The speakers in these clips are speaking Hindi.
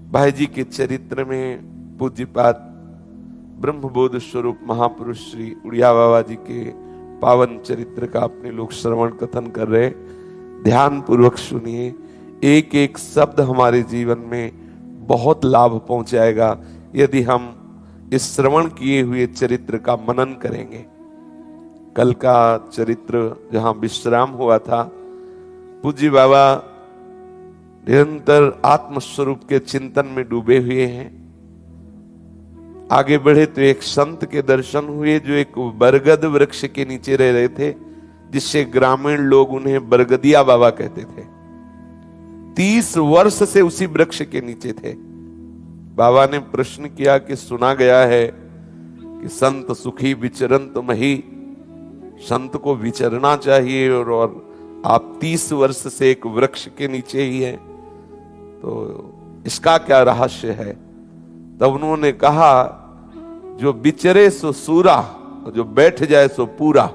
भाई जी के चरित्र में पूज्यपाद ब्रह्मबोध स्वरूप महापुरुष श्री उड़िया बाबा जी के पावन चरित्र का अपने लोग श्रवण कथन कर रहे। ध्यान पूर्वक सुनिए, एक एक शब्द हमारे जीवन में बहुत लाभ पहुंचाएगा यदि हम इस श्रवण किए हुए चरित्र का मनन करेंगे। कल का चरित्र जहां विश्राम हुआ था, पूज्य बाबा निरंतर आत्मस्वरूप के चिंतन में डूबे हुए हैं। आगे बढ़े तो एक संत के दर्शन हुए जो एक बरगद वृक्ष के नीचे रह रहे थे, जिससे ग्रामीण लोग उन्हें बरगदिया बाबा कहते थे। 30 वर्ष से उसी वृक्ष के नीचे थे। बाबा ने प्रश्न किया कि सुना गया है कि संत सुखी विचरंत मही, संत को विचरना चाहिए और आप 30 वर्ष से एक वृक्ष के नीचे ही हैं, तो इसका क्या रहस्य है? तब उन्होंने कहा, जो विचरे सो सूरा, जो बैठ जाए सो पूरा।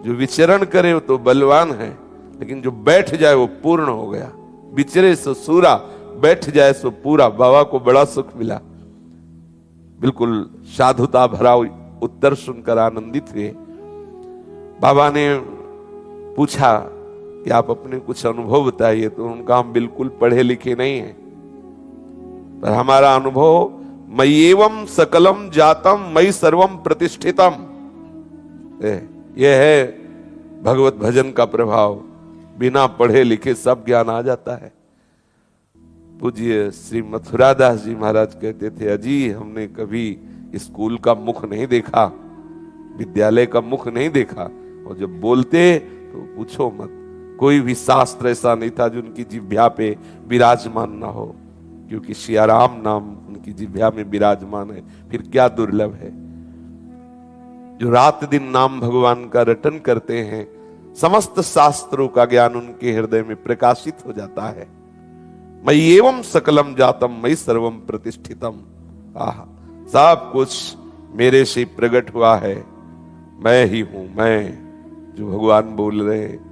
जो विचरण करे वो तो बलवान है, लेकिन जो बैठ जाए वो पूर्ण हो गया। विचरे सो सूरा, बैठ जाए सो पूरा। बाबा को बड़ा सुख मिला, बिल्कुल साधुता भरा उत्तर सुनकर आनंदित हुए। बाबा ने पूछा कि आप अपने कुछ अनुभव बताइए, तो उनका हम बिल्कुल पढ़े लिखे नहीं हैं, पर हमारा अनुभव मय्येवं सकलम जातम मयि सर्वम प्रतिष्ठितम, यह है भगवत भजन का प्रभाव। बिना पढ़े लिखे सब ज्ञान आ जाता है। पूज्य श्री मथुरादास जी महाराज कहते थे, अजी हमने कभी स्कूल का मुख नहीं देखा, विद्यालय का मुख नहीं देखा, और जब बोलते तो पूछो मत। कोई भी शास्त्र ऐसा नहीं था जो उनकी जिह्वा पे विराजमान ना हो, क्योंकि सियाराम नाम उनकी जिह्वा में विराजमान है। फिर क्या दुर्लभ है। जो रात दिन नाम भगवान का रटन करते हैं, समस्त शास्त्रों का ज्ञान उनके हृदय में प्रकाशित हो जाता है। मय्येवं सकलम जातम मयि सर्वम प्रतिष्ठितम। आहा, सब कुछ मेरे से प्रकट हुआ है, मैं ही हूं। मैं जो भगवान बोल रहे हैं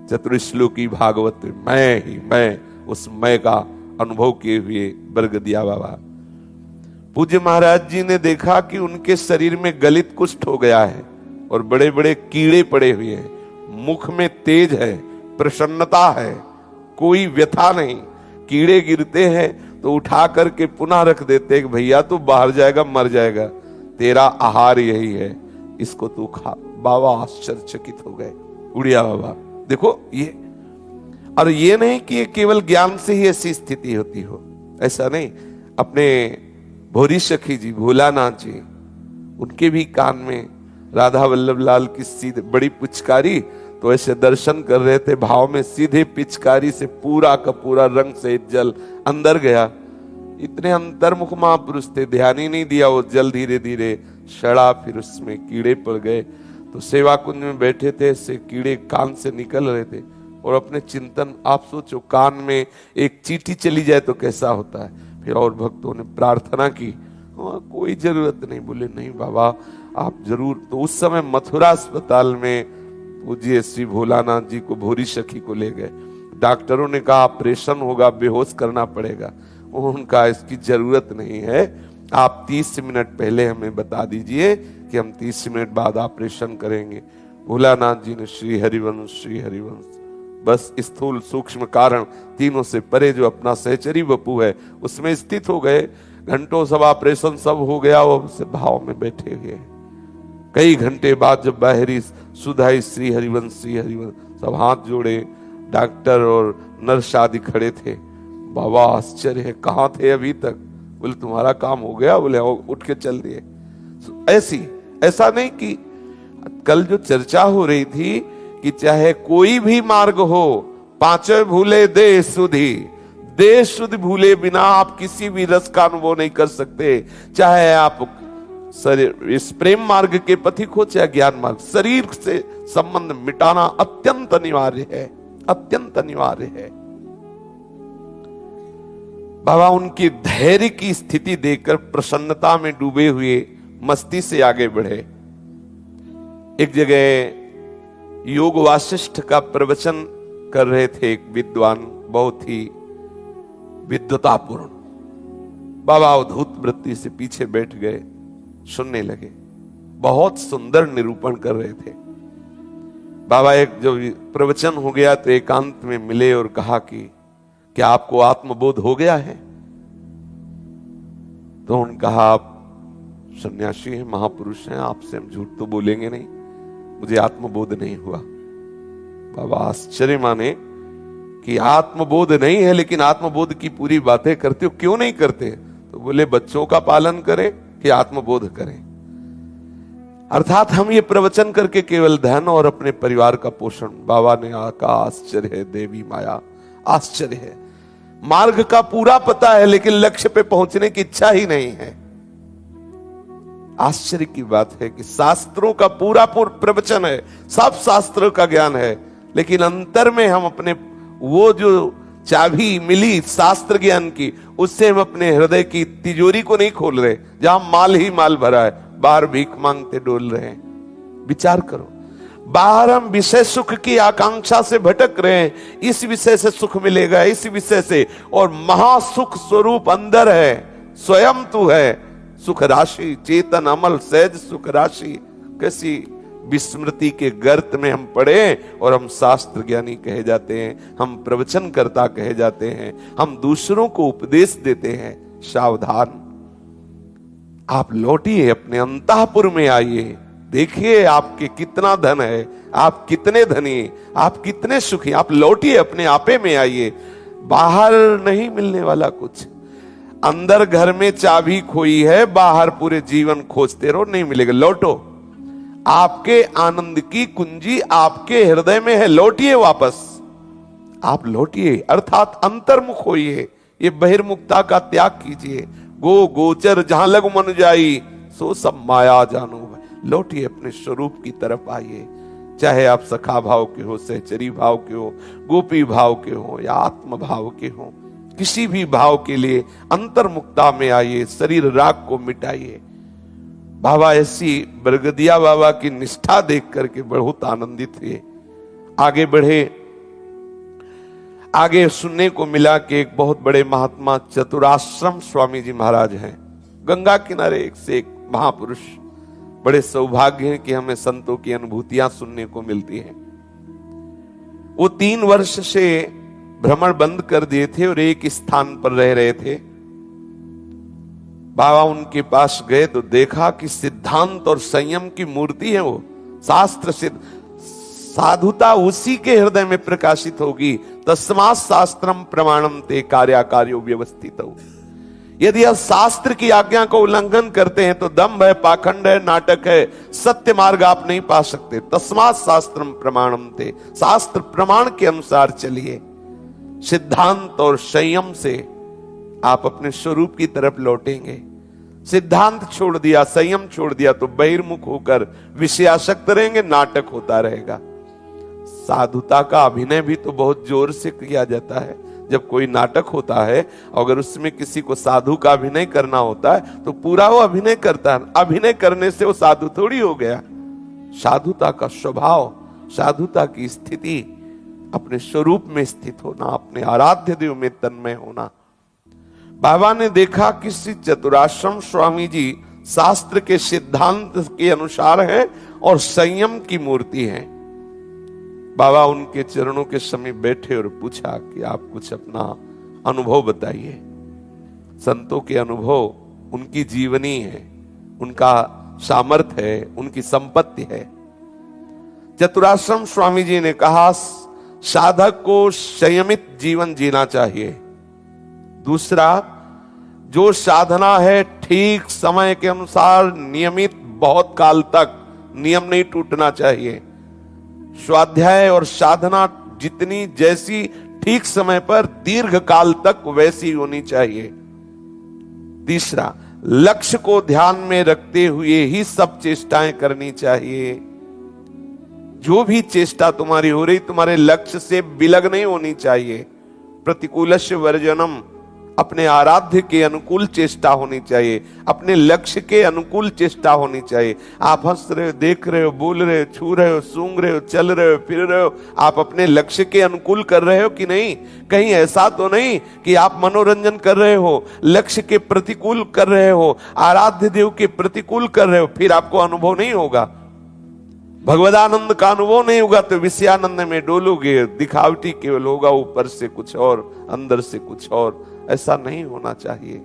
चतुर्श्लोकी भागवत, मैं ही मैं, उस मैं का अनुभव किए हुए बरगदिया बाबा। पूज्य महाराज जी ने देखा कि उनके शरीर में गलित कुष्ठ हो गया है और बड़े बड़े कीड़े पड़े हुए हैं। मुख में तेज है, प्रसन्नता है, कोई व्यथा नहीं। कीड़े गिरते हैं तो उठा करके पुनः रख देते हैं कि भैया तू बाहर जाएगा, मर जाएगा, तेरा आहार यही है, इसको तू खा। बाबा आश्चर्यचकित हो गए, उड़िया बाबा। देखो ये, और ये नहीं कि ये केवल ज्ञान से ही ऐसी स्थिति होती हो, ऐसा नहीं। अपने भोरी सखी जी भोलानाथ जी, उनके भी कान में राधा वल्लभ लाल की सीधे बड़ी पिचकारी, तो ऐसे दर्शन कर रहे थे, भाव में सीधे पिचकारी से पूरा का पूरा रंग से जल अंदर गया। इतने अंतर्मुख महापुरुष थे, ध्यान ही नहीं दिया, वो जल धीरे धीरे सड़ा, फिर उसमें कीड़े पड़ गए। तो सेवा कुंज में बैठे थे, से कीड़े कान से निकल रहे थे, और अपने चिंतन, आप सोचो कान में एक चींटी चली जाए तो कैसा होता है। फिर और भक्तों ने प्रार्थना की, कोई जरूरत नहीं। बोले नहीं बाबा आप जरूर। तो उस समय मथुरा अस्पताल में पूज्य श्री भोलानाथ जी को, भोरी सखी को ले गए। डॉक्टरों ने कहा ऑपरेशन होगा, बेहोश करना पड़ेगा। उनका इसकी जरूरत नहीं है, आप 30 मिनट पहले हमें बता दीजिए कि हम 30 मिनट बाद ऑपरेशन करेंगे। भोलानाथ जी ने श्री हरिवंश, श्री हरिवंश, बस स्थूल सूक्ष्म कारण तीनों से परे जो अपना सहचरी वपु है उसमें स्थित हो गए। घंटों सब ऑपरेशन सब हो गया, वो से भाव में बैठे हुए। कई घंटे बाद जब बाहरी सुधाई, श्री हरिवंश, श्री हरिवंश, सब हाथ जोड़े। डॉक्टर और नर्स आदि खड़े थे। बाबा आश्चर्य है, कहाँ थे अभी तक? बोले तुम्हारा काम हो गया। बोले उठ के चल दिए। ऐसा नहीं कि कल जो चर्चा हो रही थी कि चाहे कोई भी मार्ग हो, पांचों भूले दे सुधि, दे शुद्ध भूले बिना आप किसी भी रस का अनुभव नहीं कर सकते। चाहे आप इस प्रेम मार्ग के पथिक हो, चाहे ज्ञान मार्ग, शरीर से संबंध मिटाना अत्यंत अनिवार्य है, अत्यंत अनिवार्य है। बाबा उनकी धैर्य की स्थिति देखकर प्रसन्नता में डूबे हुए मस्ती से आगे बढ़े। एक जगह योग वासिष्ठ का प्रवचन कर रहे थे एक विद्वान, बहुत ही विद्वतापूर्ण। बाबा अवधूत वृत्ति से पीछे बैठ गए, सुनने लगे। बहुत सुंदर निरूपण कर रहे थे बाबा। एक जो प्रवचन हो गया तो एकांत में मिले और कहा कि क्या आपको आत्मबोध हो गया है? तो उन्होंने कहा, आप सन्यासी हैं, महापुरुष हैं, आपसे हम झूठ तो बोलेंगे नहीं, मुझे आत्मबोध नहीं हुआ। बाबा आश्चर्य माने कि आत्मबोध नहीं है, लेकिन आत्मबोध की पूरी बातें करते हो, क्यों नहीं करते? तो बोले, बच्चों का पालन करें कि आत्मबोध करें। अर्थात हम ये प्रवचन करके केवल धन और अपने परिवार का पोषण। बाबा ने कहा, आश्चर्य है देवी माया, आश्चर्य है। मार्ग का पूरा पता है, लेकिन लक्ष्य पे पहुंचने की इच्छा ही नहीं है। आश्चर्य की बात है कि शास्त्रों का पूरा प्रवचन है, सब शास्त्रों का ज्ञान है, लेकिन अंतर में हम अपने वो जो चाबी मिली शास्त्र ज्ञान की, उससे हम अपने हृदय की तिजोरी को नहीं खोल रहे, जहां माल ही माल भरा है, बाहर भीख मांगते डोल रहे हैं। विचार करो, बाहर हम विषय सुख की आकांक्षा से भटक रहे हैं, इस विषय से सुख मिलेगा, इस विषय से, और महासुख स्वरूप अंदर है, स्वयं तू है सुख राशि, चेतन अमल सहज सुख राशि। कैसी विस्मृति के गर्त में हम पड़े और हम शास्त्र ज्ञानी कहे जाते हैं, हम प्रवचन कर्ता कहे जाते हैं, हम दूसरों को उपदेश देते हैं। सावधान, आप लौटिए, अपने अंतःपुर में आइए, देखिए आपके कितना धन है, आप कितने धनी, आप कितने सुखी। आप लौटिए, अपने आपे में आइए। बाहर नहीं मिलने वाला कुछ। अंदर घर में चाबी खोई है, बाहर पूरे जीवन खोजते रहो, नहीं मिलेगा। लौटो, आपके आनंद की कुंजी आपके हृदय में है, लौटिए वापस। आप लौटिए, अर्थात अंतर्मुख होइए, ये बहिर्मुखता का त्याग कीजिए। गो गोचर जहां लग मन जाई, सो सब माया जानो। लौटिए, अपने स्वरूप की तरफ आइए। चाहे आप सखा भाव के हो, सहचरी भाव के हो, गोपी भाव के हो या आत्म भाव के हो, किसी भी भाव के लिए अंतर्मुक्ता में आइए, शरीर राग को मिटाइए। बाबा ऐसी बरगदिया बाबा की निष्ठा देख करके बहुत आनंदित हुए। आगे बढ़े, आगे सुनने को मिला कि एक बहुत बड़े महात्मा चतुराश्रम स्वामी जी महाराज हैं, गंगा किनारे, एक से एक महापुरुष। बड़े सौभाग्य है कि हमें संतों की अनुभूतियां सुनने को मिलती हैं। वो 3 वर्ष से भ्रमण बंद कर दिए थे और एक स्थान पर रह रहे थे। बाबा उनके पास गए तो देखा कि सिद्धांत और संयम की मूर्ति है वो। शास्त्र सिद्ध साधुता उसी के हृदय में प्रकाशित होगी। तस्मात् शास्त्रम प्रमाणम ते कार्याकार्यो व्यवस्थित हो। यदि आप शास्त्र की आज्ञा को उल्लंघन करते हैं तो दंभ है, पाखंड है, नाटक है, सत्य मार्ग आप नहीं पा सकते। तस्मात् शास्त्रम प्रमाणम ते, शास्त्र प्रमाण के अनुसार चलिए। सिद्धांत और संयम से आप अपने स्वरूप की तरफ लौटेंगे। सिद्धांत छोड़ दिया, संयम छोड़ दिया तो बहिर्मुख होकर विषयासक्त रहेंगे, नाटक होता रहेगा। साधुता का अभिनय भी तो बहुत जोर से किया जाता है। जब कोई नाटक होता है, अगर उसमें किसी को साधु का अभिनय करना होता है तो पूरा वो अभिनय करता है। अभिनय करने से वो साधु थोड़ी हो गया। साधुता का स्वभाव, साधुता की स्थिति, अपने स्वरूप में स्थित होना, अपने आराध्य देव में तन्मय होना। बाबा ने देखा कि श्री चतुराश्रम स्वामी जी शास्त्र के सिद्धांत के अनुसार हैं और संयम की मूर्ति हैं। बाबा उनके चरणों के समीप बैठे और पूछा कि आप कुछ अपना अनुभव बताइए। संतों के अनुभव उनकी जीवनी है, उनका सामर्थ्य है, उनकी संपत्ति है। चतुराश्रम स्वामी जी ने कहा, साधक को संयमित जीवन जीना चाहिए। दूसरा, जो साधना है ठीक समय के अनुसार नियमित, बहुत काल तक नियम नहीं टूटना चाहिए। स्वाध्याय और साधना जितनी जैसी ठीक समय पर दीर्घ काल तक वैसी होनी चाहिए। तीसरा, लक्ष्य को ध्यान में रखते हुए ही सब चेष्टाएं करनी चाहिए। जो भी चेष्टा तुम्हारी हो रही, तुम्हारे लक्ष्य से विलग नहीं होनी चाहिए। प्रतिकूलस्य वर्जनम अपने आराध्य के अनुकूल चेष्टा होनी चाहिए, अपने लक्ष्य के अनुकूल चेष्टा होनी चाहिए। आप हंस रहे हो, देख रहे हो, बोल रहे हो, छू रहे हो, सूंघ रहे हो, चल रहे हो, फिर रहे हो, आप अपने लक्ष्य के अनुकूल कर रहे हो कि नहीं? कहीं ऐसा तो नहीं कि आप मनोरंजन कर रहे हो, लक्ष्य के प्रतिकूल कर रहे हो, आराध्य देव के प्रतिकूल कर रहे हो, फिर आपको अनुभव नहीं होगा, भगवदानंद का अनुभव नहीं होगा, तो विषयानंद में डोलोगे, दिखावटी केवल होगा, ऊपर से कुछ और अंदर से कुछ और। ऐसा नहीं होना चाहिए।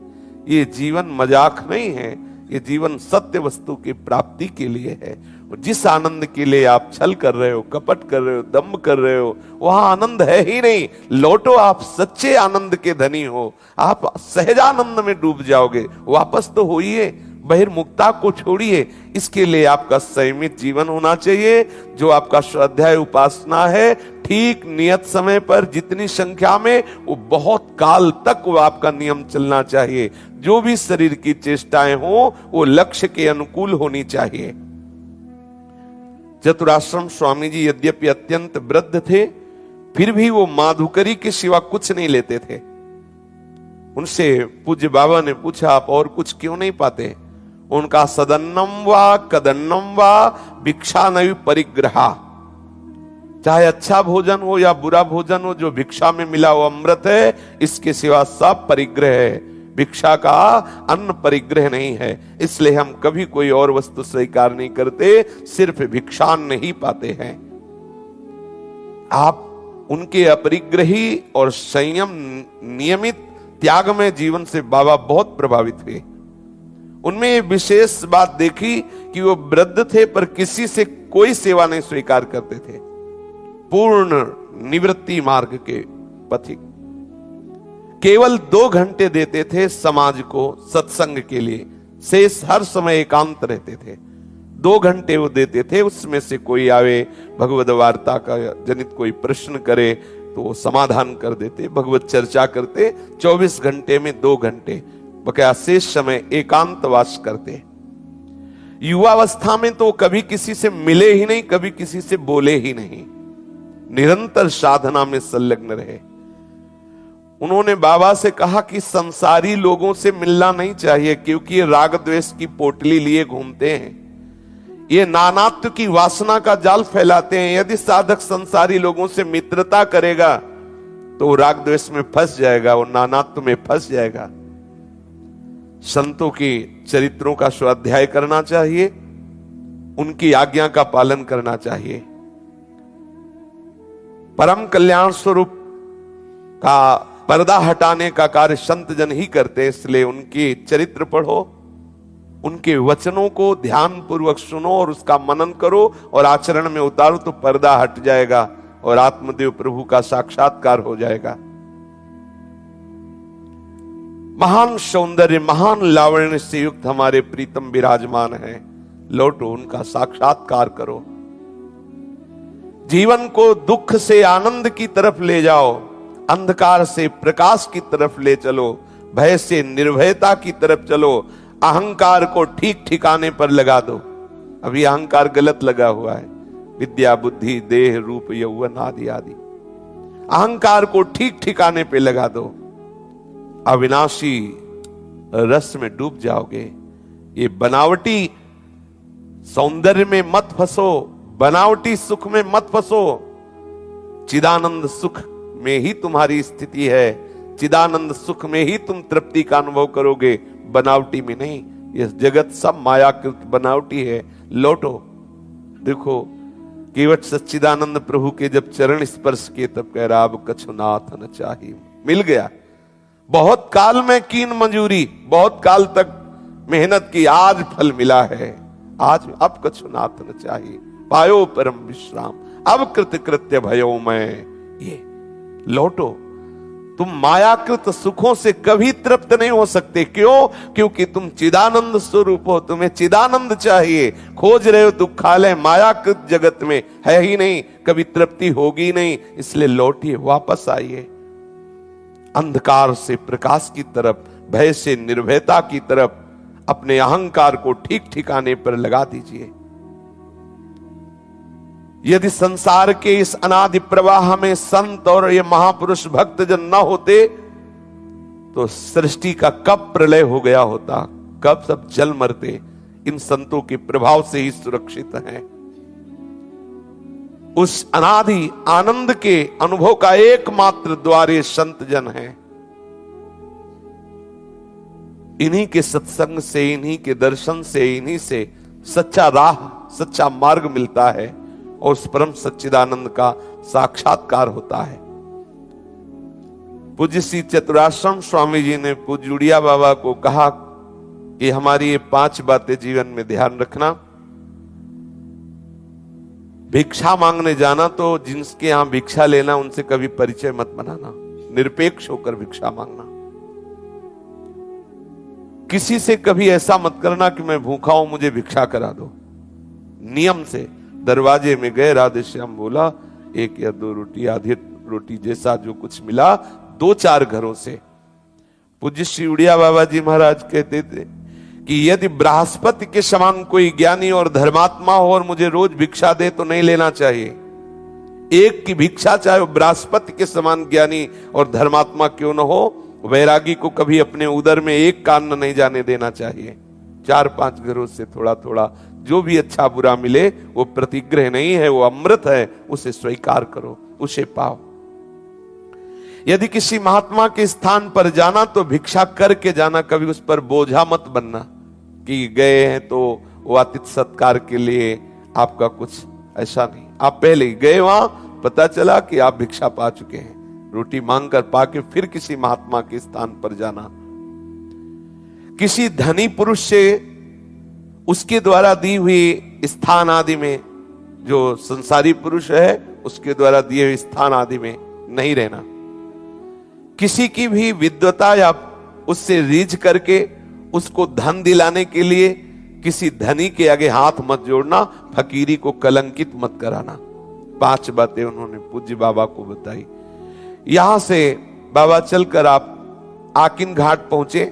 ये जीवन मजाक नहीं है, ये जीवन सत्य वस्तु की प्राप्ति के लिए है। जिस आनंद के लिए आप छल कर रहे हो, कपट कर रहे हो, दम्भ कर रहे हो, वहां आनंद है ही नहीं। लौटो, आप सच्चे आनंद के धनी हो, आप सहजानंद में डूब जाओगे। वापस तो होइए, बहिर्मुखता को छोड़िए। इसके लिए आपका संयमित जीवन होना चाहिए। जो आपका स्वाध्याय उपासना है, ठीक नियत समय पर जितनी संख्या में, वो बहुत काल तक वो आपका नियम चलना चाहिए। जो भी शरीर की चेष्टाएं हो, वो लक्ष्य के अनुकूल होनी चाहिए। चतुराश्रम स्वामी जी यद्यपि अत्यंत वृद्ध थे, फिर भी वो माधुकरी के सिवा कुछ नहीं लेते थे। उनसे पूज्य बाबा ने पूछा, आप और कुछ क्यों नहीं पाते? उनका सदन्नम वा कदन्नम वा भिक्षा नैव परिग्रहा, चाहे अच्छा भोजन हो या बुरा भोजन हो, जो भिक्षा में मिला वो अमृत है, इसके सिवा सब परिग्रह है। भिक्षा का अन्न परिग्रह नहीं है, इसलिए हम कभी कोई और वस्तु स्वीकार नहीं करते, सिर्फ भिक्षान्न ही पाते हैं। आप उनके अपरिग्रही और संयम नियमित त्यागमय जीवन से बाबा बहुत प्रभावित हुए। उनमें विशेष बात देखी कि वो वृद्ध थे पर किसी से कोई सेवा नहीं स्वीकार करते थे, पूर्ण निवृत्ति मार्ग के पथिक। केवल 2 घंटे देते थे समाज को सत्संग के लिए, शेष हर समय एकांत रहते थे। 2 घंटे वो देते थे, उसमें से कोई आवे, भगवद वार्ता का जनित कोई प्रश्न करे तो वो समाधान कर देते, भगवत चर्चा करते। 24 घंटे में 2 घंटे बकाया शेष समय एकांतवास करते। युवावस्था में तो कभी किसी से मिले ही नहीं, कभी किसी से बोले ही नहीं, निरंतर साधना में संलग्न रहे। उन्होंने बाबा से कहा कि संसारी लोगों से मिलना नहीं चाहिए, क्योंकि ये राग द्वेष की पोटली लिए घूमते हैं, ये नानात्व की वासना का जाल फैलाते हैं। यदि साधक संसारी लोगों से मित्रता करेगा तो वो राग द्वेष में फंस जाएगा, वो नानात्व में फंस जाएगा। संतों के चरित्रों का स्वाध्याय करना चाहिए, उनकी आज्ञा का पालन करना चाहिए। परम कल्याण स्वरूप का पर्दा हटाने का कार्य संत जन ही करते, इसलिए उनके चरित्र पढ़ो, उनके वचनों को ध्यान पूर्वक सुनो और उसका मनन करो और आचरण में उतारो, तो पर्दा हट जाएगा और आत्मदेव प्रभु का साक्षात्कार हो जाएगा। महान सौंदर्य, महान लावण्य से युक्त हमारे प्रीतम विराजमान हैं, लौटो, उनका साक्षात्कार करो। जीवन को दुख से आनंद की तरफ ले जाओ, अंधकार से प्रकाश की तरफ ले चलो, भय से निर्भयता की तरफ चलो, अहंकार को ठीक ठिकाने पर लगा दो। अभी अहंकार गलत लगा हुआ है, विद्या बुद्धि देह रूप यौवन आदि आदि। अहंकार को ठीक ठिकाने पे लगा दो, अविनाशी रस में डूब जाओगे। ये बनावटी सौंदर्य में मत फंसो, बनावटी सुख में मत फंसो। चिदानंद सुख में ही तुम्हारी स्थिति है, चिदानंद सुख में ही तुम तृप्ति का अनुभव करोगे, बनावटी में नहीं। यह जगत सब मायाकृत बनावटी है, लौटो। देखो केवट सच्चिदानंद प्रभु के जब चरण स्पर्श किए तब कह रहा अब कछु नाथ न चाहिए, मिल गया। बहुत काल में कीन मंजूरी, बहुत काल तक मेहनत की, आज फल मिला है, आज अब कछु नाथ न चाहिए, पायो परम विश्राम, अब कृत कृत्य भयो मैं। ये लौटो, तुम मायाकृत सुखों से कभी तृप्त नहीं हो सकते। क्यों? क्योंकि तुम चिदानंद स्वरूप हो, तुम्हें चिदानंद चाहिए। खोज रहे हो दुखालय, मायाकृत जगत में है ही नहीं, कभी तृप्ति होगी नहीं। इसलिए लौटिए, वापस आइए, अंधकार से प्रकाश की तरफ, भय से निर्भयता की तरफ अपने अहंकार को ठीक ठिकाने पर लगा दीजिए। यदि संसार के इस अनादि प्रवाह में संत और ये महापुरुष भक्त जन न होते तो सृष्टि का कब प्रलय हो गया होता, कब सब जल मरते। इन संतों के प्रभाव से ही सुरक्षित हैं। उस अनादि आनंद के अनुभव का एकमात्र द्वार ये संत जन है। इन्हीं के सत्संग से, इन्हीं के दर्शन से, इन्हीं से सच्चा राह, सच्चा मार्ग मिलता है और उस परम सच्चिदानंद का साक्षात्कार होता है। पूज्य श्री चतुराश्रम स्वामी जी ने पूज्य उड़िया बाबा को कहा कि हमारी ये 5 बातें जीवन में ध्यान रखना। भिक्षा मांगने जाना तो जिनके यहां भिक्षा लेना उनसे कभी परिचय मत बनाना, निरपेक्ष होकर भिक्षा मांगना। किसी से कभी ऐसा मत करना कि मैं भूखा हूं मुझे भिक्षा करा दो। नियम से दरवाजे में गए, राधे श्याम बोला 1 या 2 रोटी, आधी रोटी जैसा जो कुछ मिला 2-4 घरों से। पूज्य श्री उड़िया बाबा जी महाराज कहते थे कि यदि बृहस्पति के समान कोई ज्ञानी और धर्मात्मा हो और मुझे रोज भिक्षा दे तो नहीं लेना चाहिए। एक की भिक्षा चाहे वो बृहस्पति के समान ज्ञानी और धर्मात्मा क्यों न हो, वैरागी को कभी अपने उदर में एक कान नहीं जाने देना चाहिए। 4-5 घरों से थोड़ा थोड़ा जो भी अच्छा बुरा मिले वो प्रतिग्रह नहीं है, वो अमृत है, उसे स्वीकार करो, उसे पाओ। यदि किसी महात्मा के स्थान पर जाना तो भिक्षा करके जाना, कभी उस पर बोझा मत बनना कि गए हैं तो वो आतिथ्य सत्कार के लिए आपका कुछ ऐसा नहीं। आप पहले ही गए वहां, पता चला कि आप भिक्षा पा चुके हैं, रोटी मांग कर पाके फिर किसी महात्मा के स्थान पर जाना। किसी धनी पुरुष से उसके द्वारा दी हुई स्थान आदि में, जो संसारी पुरुष है उसके द्वारा दिए हुए स्थान आदि में नहीं रहना। किसी की भी विद्वता या उससे रीझ करके उसको धन दिलाने के लिए किसी धनी के आगे हाथ मत जोड़ना, फकीरी को कलंकित मत कराना। 5 बातें उन्होंने पूज्य बाबा को बताई। यहां से बाबा चलकर आप आकिन घाट पहुंचे।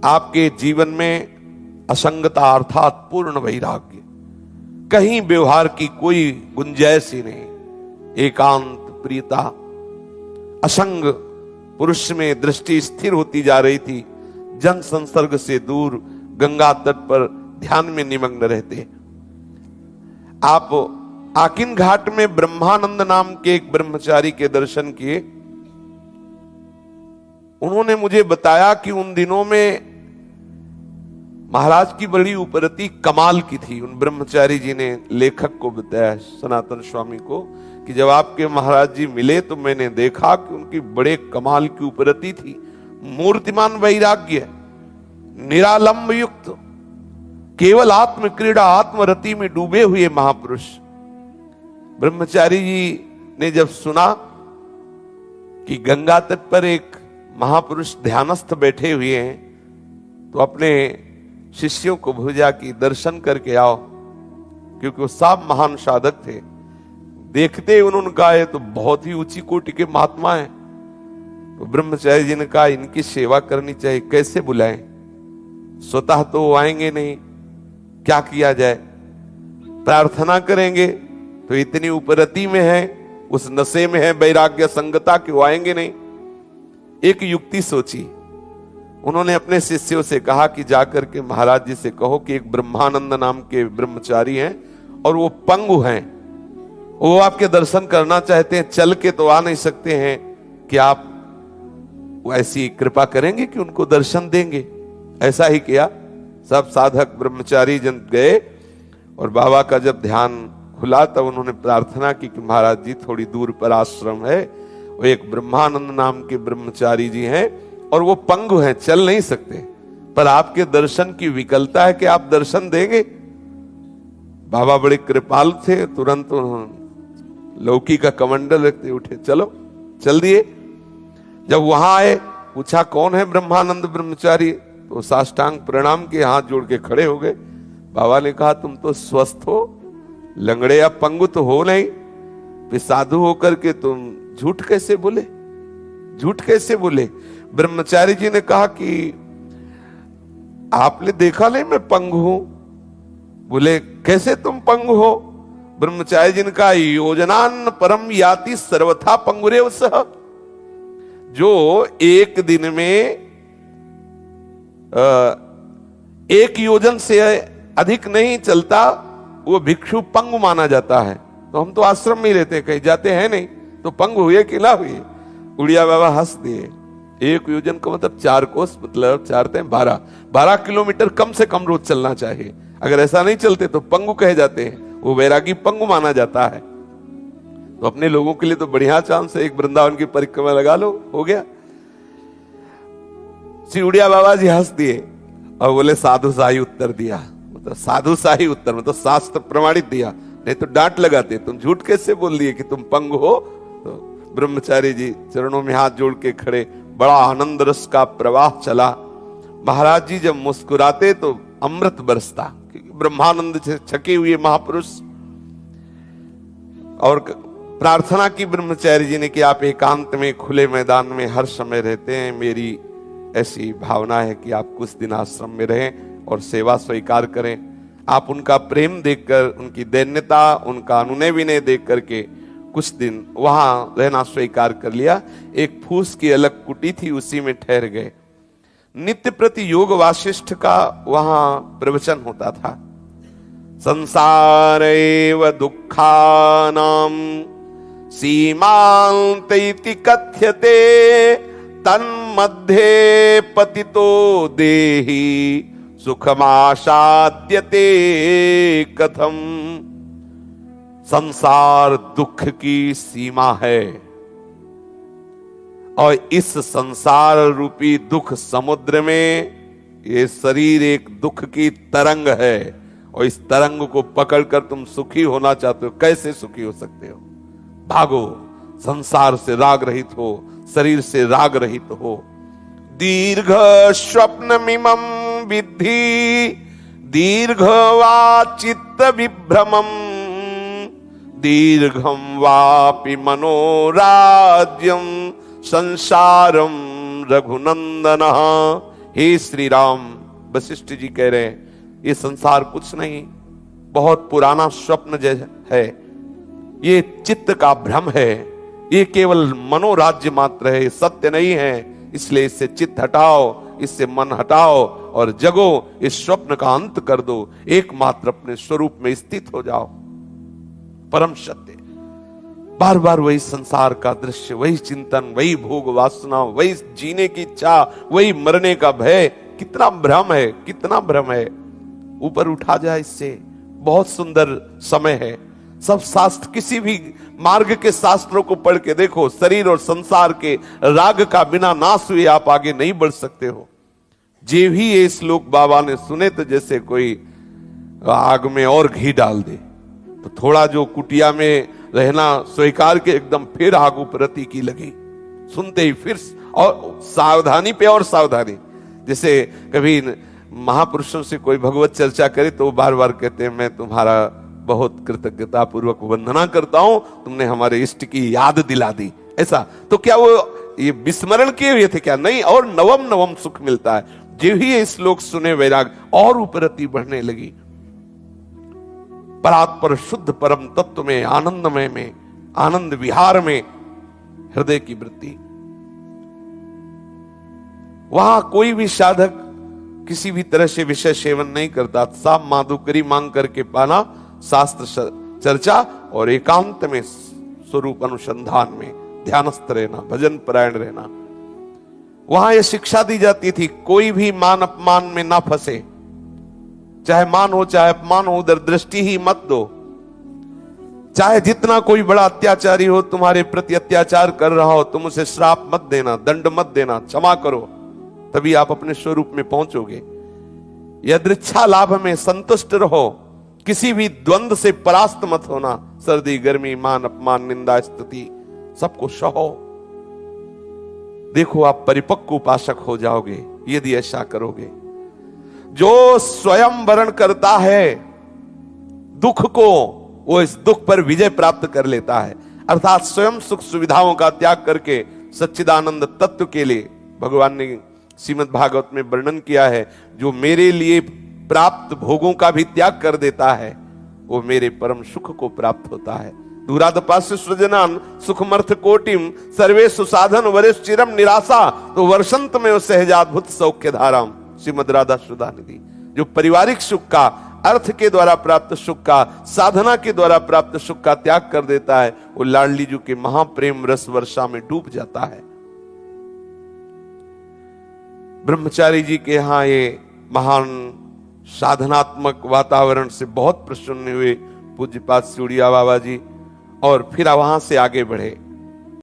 आपके जीवन में असंगता अर्थात पूर्ण वैराग्य, कहीं व्यवहार की कोई गुंजाइश ही नहीं, एकांत प्रियता, असंग पुरुष में दृष्टि स्थिर होती जा रही थी। जन संसर्ग से दूर गंगा तट पर ध्यान में निमग्न रहते। आप आकिन घाट में ब्रह्मानंद नाम के एक ब्रह्मचारी के दर्शन किए। उन्होंने मुझे बताया कि उन दिनों में महाराज की बड़ी उपरति कमाल की थी। उन ब्रह्मचारी जी ने लेखक को बताया, सनातन स्वामी को, कि जब आपके महाराज जी मिले तो मैंने देखा कि उनकी बड़े कमाल की उपरति थी। मूर्तिमान वैराग्य, निरालंब युक्त, केवल आत्म क्रीड़ा आत्मरति में डूबे हुए महापुरुष। ब्रह्मचारी जी ने जब सुना कि गंगा तट पर एक महापुरुष ध्यानस्थ बैठे हुए हैं तो अपने शिष्यों को भेजा कि दर्शन करके आओ, क्योंकि वो सब महान साधक थे। देखते ही उन्होंने कहा ये तो बहुत ही ऊंची कोटि के महात्मा हैं। तो ब्रह्मचारी जी ने कहा इनकी सेवा करनी चाहिए, कैसे बुलाएं, स्वतः तो वो आएंगे नहीं, क्या किया जाए, प्रार्थना करेंगे तो इतनी उपरति में है, उस नशे में है वैराग्य संगता कि वो आएंगे नहीं। एक युक्ति सोची। उन्होंने अपने शिष्यों से कहा कि जाकर के महाराज जी से कहो कि एक ब्रह्मानंद नाम के ब्रह्मचारी हैं और वो पंगु हैं, वो आपके दर्शन करना चाहते हैं, चल के तो आ नहीं सकते हैं, कि आप ऐसी कृपा करेंगे कि उनको दर्शन देंगे। ऐसा ही किया। सब साधक ब्रह्मचारी जन गए और बाबा का जब ध्यान खुला तब उन्होंने प्रार्थना की कि महाराज जी थोड़ी दूर पर आश्रम है, वो एक ब्रह्मानंद नाम के ब्रह्मचारी जी हैं और वो पंगु हैं, चल नहीं सकते, पर आपके दर्शन की विकलता है कि आप दर्शन देंगे। बाबा बड़े कृपाल थे, तुरंत लौकी का कमंडल रखते उठे, चलो, चल दिए। जब वहां आए पूछा कौन है ब्रह्मानंद ब्रह्मचारी, तो साष्टांग प्रणाम के हाथ जोड़ के खड़े हो गए। बाबा ने कहा तुम तो स्वस्थ हो, लंगड़े या पंगु तो हो नहीं, फिर साधु होकर के तुम झूठ कैसे बोले, झूठ कैसे बोले। ब्रह्मचारी जी ने कहा कि आपने देखा नहीं मैं पंगु हूं। बोले कैसे तुम पंगु हो। ब्रह्मचारी जी ने कहा योजनान परम याति सर्वथा पंगुरेव सह, जो एक दिन में 1 योजन से अधिक नहीं चलता, वो भिक्षु पंगु माना जाता है। तो हम तो आश्रम में ही रहते हैं, कहीं जाते हैं नहीं, तो पंगु हुए कि ना हुए। उड़िया बाबा हंस दिए। 1 योजन का मतलब 4 कोस, मतलब 12 किलोमीटर कम से कम रोज चलना चाहिए। अगर ऐसा नहीं चलते तो पंगु कहे जाते हैं, वो वैरागी पंगु माना जाता है। तो अपने लोगों के लिए तो बढ़िया चांस है, एक वृंदावन की परिक्रमा लगा लो, हो गया। श्री उड़िया बाबा जी हंस दिए और बोले साधु शाही उत्तर दिया। मतलब साधु शाही उत्तर मतलब शास्त्र प्रमाणित दिया, नहीं तो डांट लगाते, तुम झूठ कैसे बोल दिए कि तुम पंगु हो। तो ब्रह्मचारी जी चरणों में हाथ जोड़ के खड़े, बड़ा आनंद रस का प्रवाह चला। महाराज जी जब मुस्कुराते तो अमृत बरसता, क्योंकि ब्रह्मानंद से छके हुए महापुरुष। और प्रार्थना की ब्रह्मचारी जी ने कि आप एकांत में खुले मैदान में हर समय रहते हैं, मेरी ऐसी भावना है कि आप कुछ दिन आश्रम में रहें और सेवा स्वीकार करें। आप उनका प्रेम देखकर, उनकी दैन्यता, उनका अनुनय विनय देख करके कुछ दिन वहां रहना स्वीकार कर लिया। एक फूस की अलग कुटी थी, उसी में ठहर गए। नित्य प्रति योग वासिष्ठ का वहां प्रवचन होता था। संसार एव दुःखानां सीमान्त इति कथ्यते, तन्मध्ये पतितो देहि सुखमासाद्यते कथम। संसार दुख की सीमा है और इस संसार रूपी दुख समुद्र में ये शरीर एक दुख की तरंग है, और इस तरंग को पकड़कर तुम सुखी होना चाहते हो, कैसे सुखी हो सकते हो। भागो, संसार से राग रहित हो, शरीर से राग रहित हो। दीर्घ स्वप्नमिमं विद्धि दीर्घ वा चित्त विभ्रमं, दीर्घं वापि मनोराज्यं संसारम रघुनंदन। हे श्री राम, वशिष्ठ जी कह रहे हैं ये संसार कुछ नहीं, बहुत पुराना स्वप्न जैसा है, ये चित्त का भ्रम है, ये केवल मनोराज्य मात्र है, सत्य नहीं है। इसलिए इससे चित्त हटाओ, इससे मन हटाओ और जगो, इस स्वप्न का अंत कर दो, एकमात्र अपने स्वरूप में स्थित हो जाओ। परम सत्य, बार बार वही संसार का दृश्य, वही चिंतन, वही भोग वासना, वही जीने की इच्छा, वही मरने का भय। कितना भ्रम है, कितना भ्रम है। ऊपर उठा जाए इससे। बहुत सुंदर समय है। सब शास्त्र, किसी भी मार्ग के शास्त्रों को पढ़ के देखो, शरीर और संसार के राग का बिना नाश हुए आप आगे नहीं बढ़ सकते हो। जे भी ये श्लोक बाबा ने सुने तो जैसे कोई आग में और घी डाल दे। तो थोड़ा जो कुटिया में रहना स्वीकार के एकदम फिर आग उपरती की लगी, सुनते ही फिर और सावधानी पे और सावधानी। जैसे कभी महापुरुषों से कोई भगवत चर्चा करे तो वो बार बार कहते हैं मैं तुम्हारा बहुत कृतज्ञता पूर्वक वंदना करता हूं, तुमने हमारे इष्ट की याद दिला दी। ऐसा तो क्या वो ये विस्मरण किए हुए थे क्या? नहीं, और नवम नवम सुख मिलता है। जो ही ये श्लोक सुने वैराग और उपरति बढ़ने लगी। परात्पर शुद्ध परम तत्व में, आनंदमय में, आनंद विहार में हृदय की वृत्ति। वहां कोई भी साधक किसी भी तरह से विषय सेवन नहीं करता। साफ माधुकरी मांग करके पाना, शास्त्र चर्चा और एकांत में स्वरूप अनुसंधान में ध्यानस्थ रहना, भजन परायण रहना। वहां यह शिक्षा दी जाती थी, कोई भी मान अपमान में ना फंसे। चाहे मान हो चाहे अपमान हो, उधर दृष्टि ही मत दो। चाहे जितना कोई बड़ा अत्याचारी हो, तुम्हारे प्रति अत्याचार कर रहा हो, तुम उसे श्राप मत देना, दंड मत देना, क्षमा करो, तभी आप अपने स्वरूप में पहुंचोगे। यदृच्छा लाभ में संतुष्ट रहो, किसी भी द्वंद से परास्त मत होना। सर्दी गर्मी, मान अपमान, निंदा स्तुति सबको सहो। देखो आप परिपक्व उपासक हो जाओगे यदि ऐसा करोगे। जो स्वयं वरण करता है दुख को, वो इस दुख पर विजय प्राप्त कर लेता है। अर्थात स्वयं सुख सुविधाओं का त्याग करके सच्चिदानंद तत्व के लिए, भगवान ने श्रीमद् भागवत में वर्णन किया है, जो मेरे लिए प्राप्त भोगों का भी त्याग कर देता है, वो मेरे परम सुख को प्राप्त होता है। दूरादपास्य सृजनान सुखमर्थ कोटिम सर्वे सुसाधन वरिष्ठ चिरम निराशा तो वर्षंत में सहजाद्भुत सौख्य धाराम। श्रीमद राधा सुधा निधि जो पारिवारिक सुख का, अर्थ के द्वारा प्राप्त सुख का, साधना के द्वारा प्राप्त सुख का त्याग कर देता है, वो लाडली जी के महाप्रेम रस वर्षा में डूब जाता है। ब्रह्मचारी जी के यहां ये महान साधनात्मक वातावरण से बहुत प्रसन्न हुए पूज्यपाद सिउड़िया बाबा जी, और फिर वहां से आगे बढ़े।